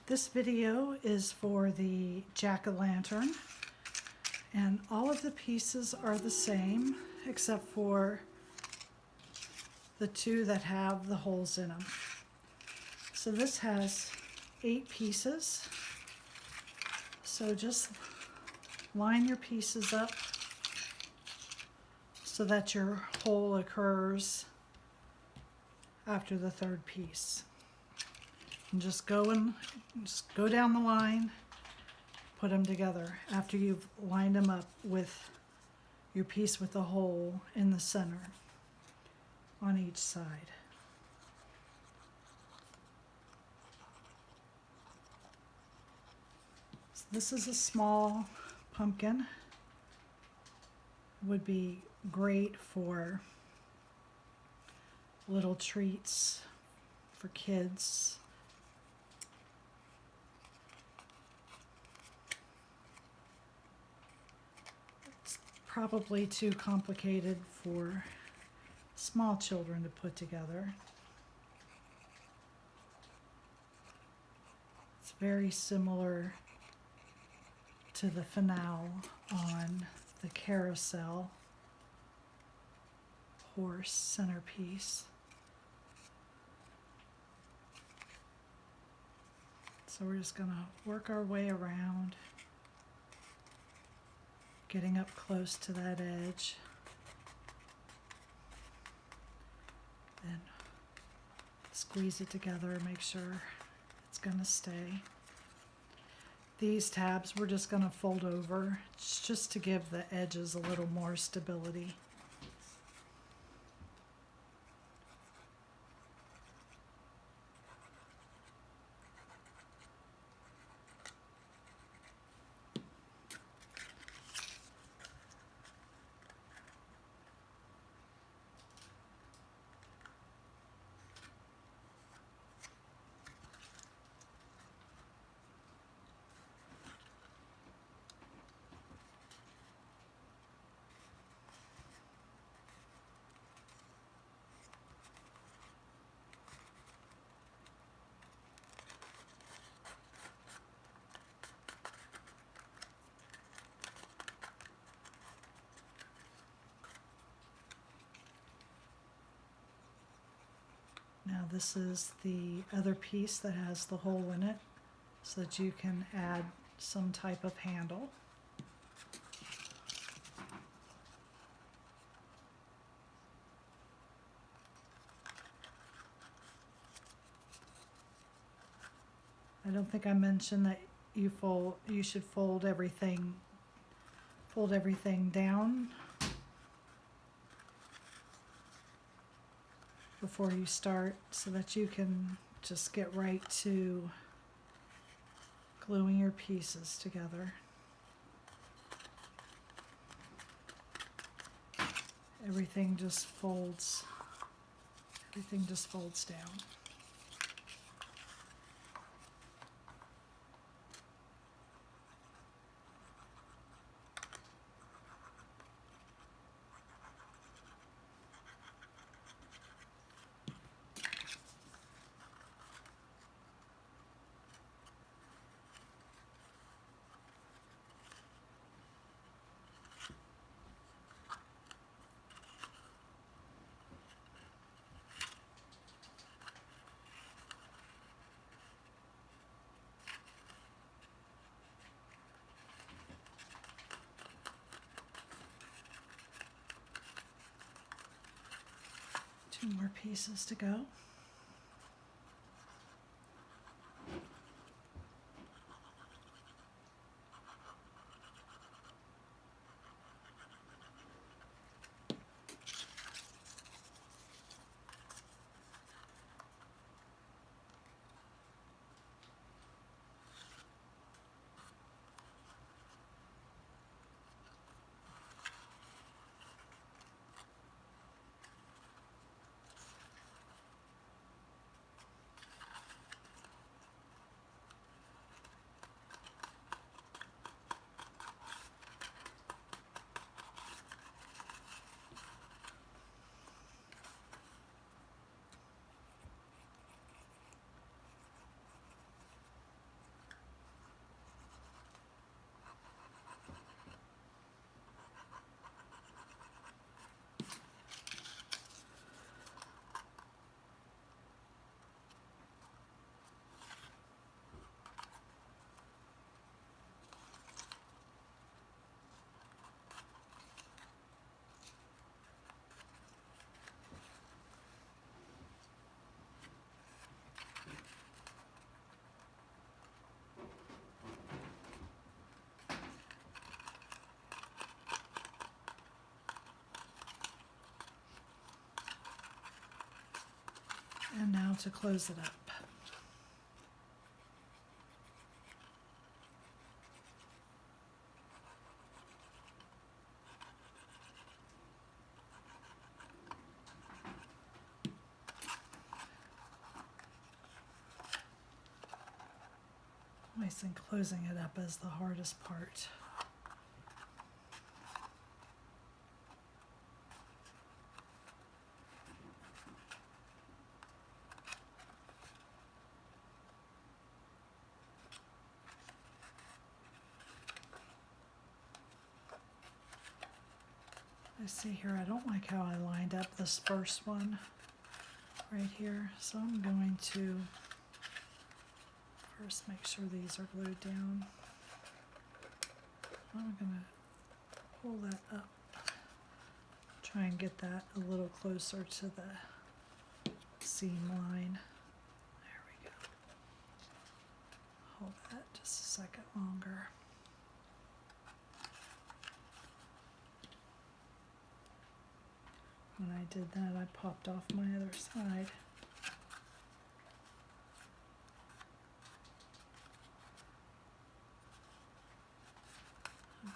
This video is for the jack-o'-lantern, and all of the pieces are the same except for the two that have the holes in them. So this has 8 pieces. So just line your pieces up so that your hole occurs after the 3rd piece. And just go down the line, put them together after you've lined them up with your piece with the hole in the center on each side. So this is a small pumpkin. Would be great for little treats for kids. It's probably too complicated for small children to put together. It's very similar to the finale on the carousel horse centerpiece. So we're just going to work our way around, getting up close to that edge. Then squeeze it together, make sure it's going to stay. These tabs we're just going to fold over just to give the edges a little more stability. Now this is the other piece that has the hole in it so that you can add some type of handle. I don't think I mentioned that you should fold everything down before you start so that you can just get right to gluing your pieces together. Everything just folds down. Two more pieces to go. down to close it up. I think closing it up is the hardest part. I see here, I don't like how I lined up this first one right here, so I'm going to first make sure these are glued down. I'm going to pull that up, try and get that a little closer to the seam line. There we go. Hold that just a second longer. When I did that, I popped off my other side.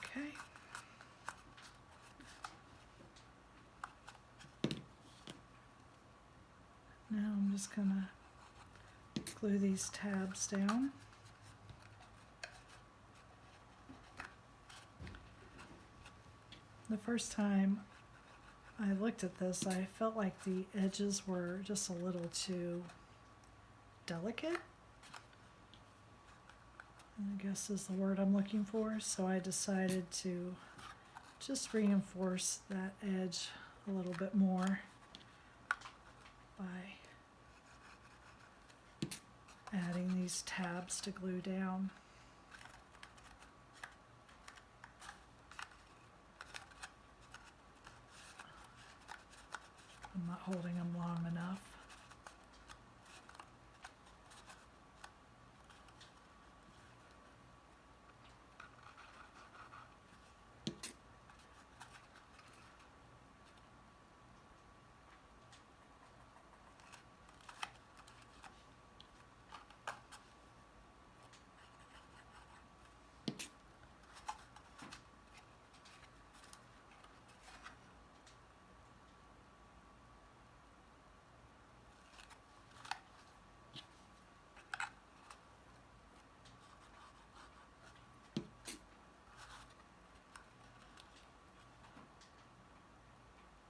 Okay. Now I'm just gonna glue these tabs down. The first time I looked at this, I felt like the edges were just a little too delicate, I guess is the word I'm looking for. So I decided to just reinforce that edge a little bit more by adding these tabs to glue down. I'm not holding them long enough.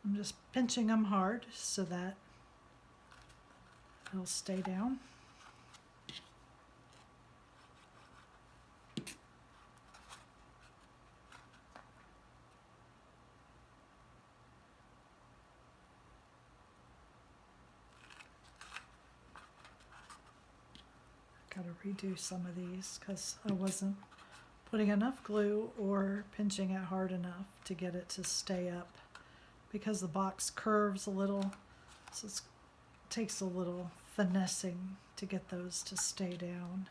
I'm just pinching them hard so that they'll stay down. Got to redo some of these because I wasn't putting enough glue or pinching it hard enough to get it to stay up. Because the box curves a little, so it takes a little finessing to get those to stay down.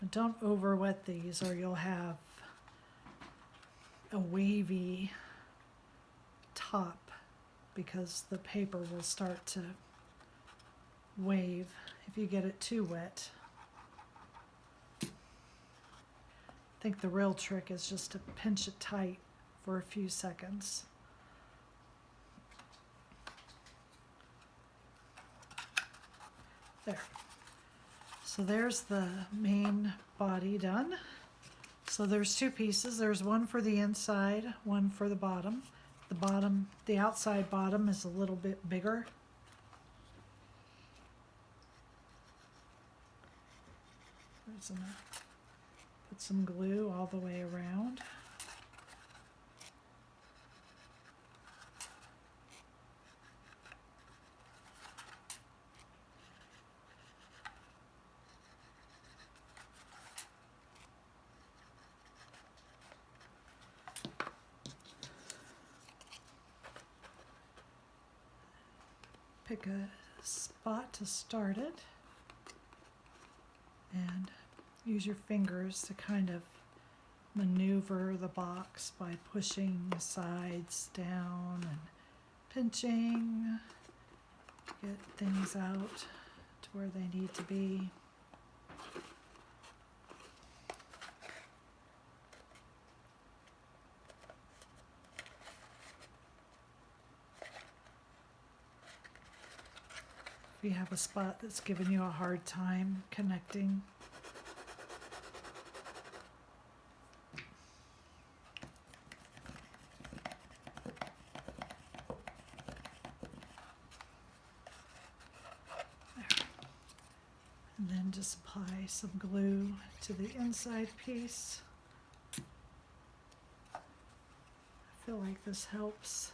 And don't over wet these or you'll have a wavy top because the paper will start to wave if you get it too wet. I think the real trick is just to pinch it tight for a few seconds. There. So there's the main body done. So there's two pieces. There's one for the inside, one for the bottom. The outside bottom is a little bit bigger. There's enough. Put some glue all the way around. Pick a spot to start it and use your fingers to kind of maneuver the box by pushing the sides down and pinching things out to where they need to be. If you have a spot that's giving you a hard time connecting, and then just apply some glue to the inside piece. I feel like this helps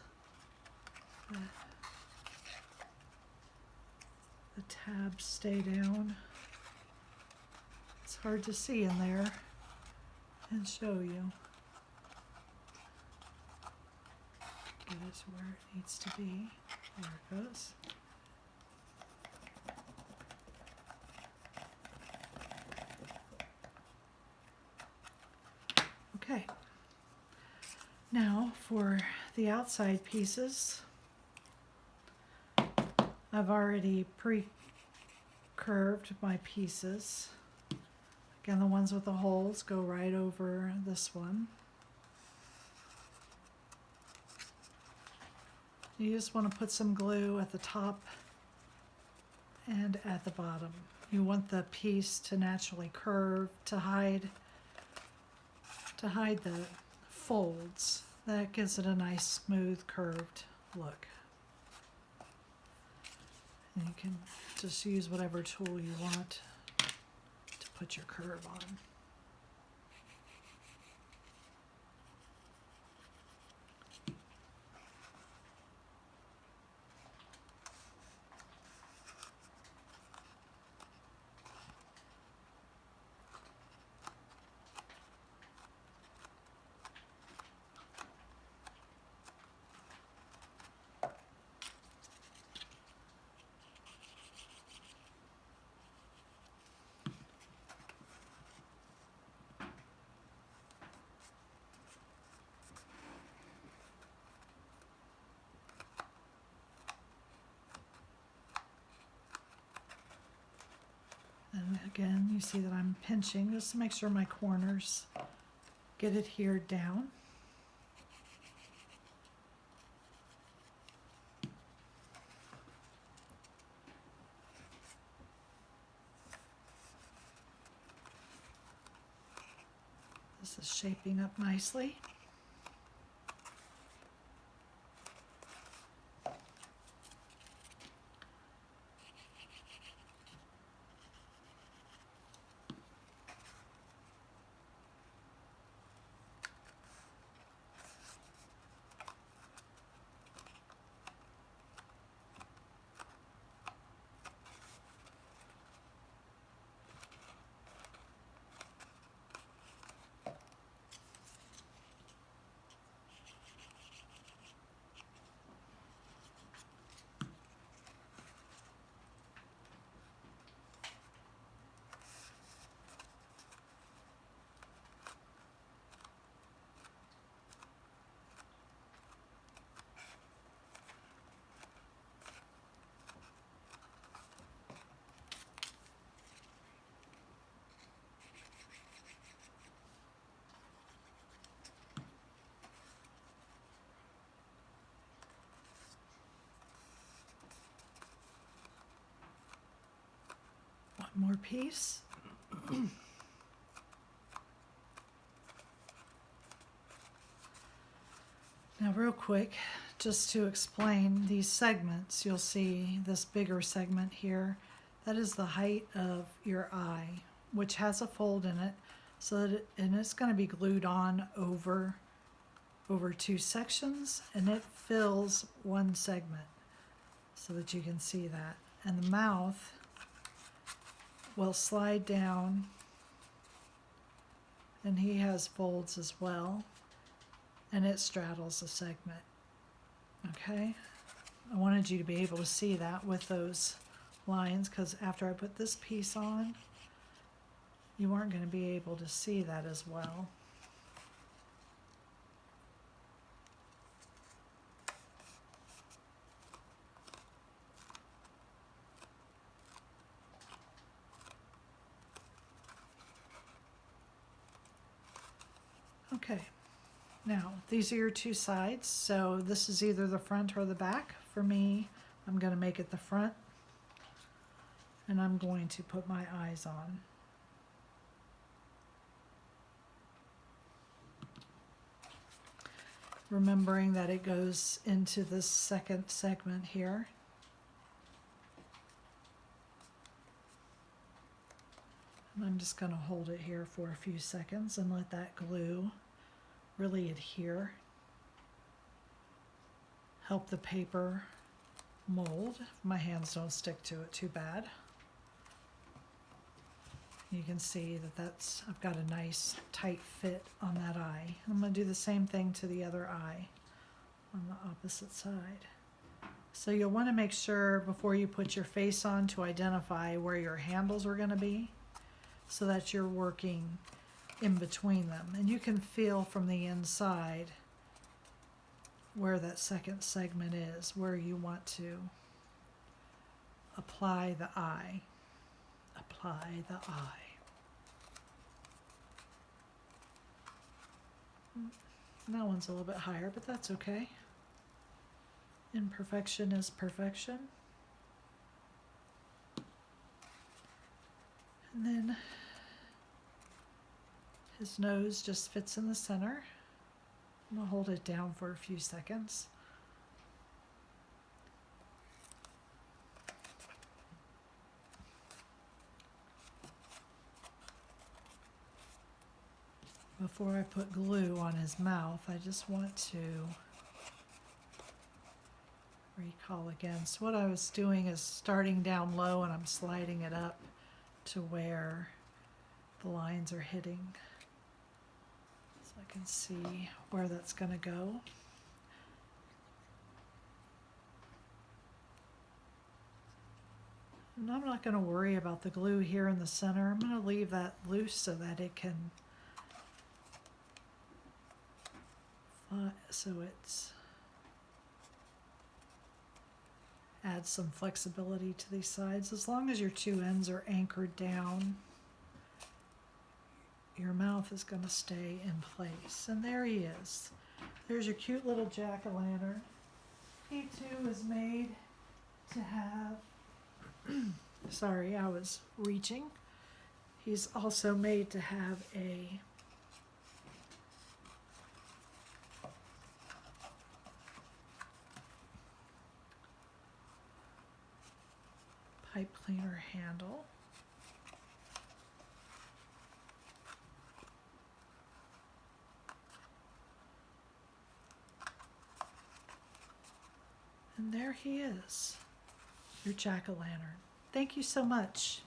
the tabs stay down. It's hard to see in there and show you. Get it to where it needs to be. There it goes. Okay. Now for the outside pieces, I've already pre-curved my pieces. Again, the ones with the holes go right over this one. You just want to put some glue at the top and at the bottom. You want the piece to naturally curve to hide the folds. That gives it a nice smooth curved look. And you can just use whatever tool you want to put your curve on. And again, you see that I'm pinching just to make sure my corners get adhered down. This is shaping up nicely. One more piece. Now real quick, just to explain these segments, you'll see this bigger segment here. That is the height of your eye, which has a fold in it, so that and it's going to be glued on over two sections, and it fills one segment so that you can see that. And the mouth will slide down, and he has folds as well, and it straddles the segment. Okay, I wanted you to be able to see that with those lines, because after I put this piece on, you weren't going to be able to see that as well. Okay, now these are your two sides, so this is either the front or the back. For me, I'm going to make it the front, and I'm going to put my eyes on. Remembering that it goes into this second segment here. And I'm just going to hold it here for a few seconds and let that glue really adhere. Help the paper mold. My hands don't stick to it too bad. You can see that I've got a nice tight fit on that eye. I'm going to do the same thing to the other eye on the opposite side. So you'll want to make sure before you put your face on to identify where your handles are going to be, so that you're working in between them. And you can feel from the inside where that second segment is, where you want to apply the eye. Apply the eye. That one's a little bit higher, but that's okay. Imperfection is perfection. And then his nose just fits in the center. I'm going to hold it down for a few seconds. Before I put glue on his mouth, I just want to recall again. So what I was doing is starting down low and I'm sliding it up to where the lines are hitting. So I can see where that's going to go. And I'm not going to worry about the glue here in the center. I'm going to leave that loose so that it can adds some flexibility to these sides. As long as your two ends are anchored down, your mouth is going to stay in place. And there he is. There's your cute little jack-o'-lantern. He too is made to have, sorry, I was reaching. He's also made to have a pipe cleaner handle. And there he is, your jack-o'-lantern. Thank you so much.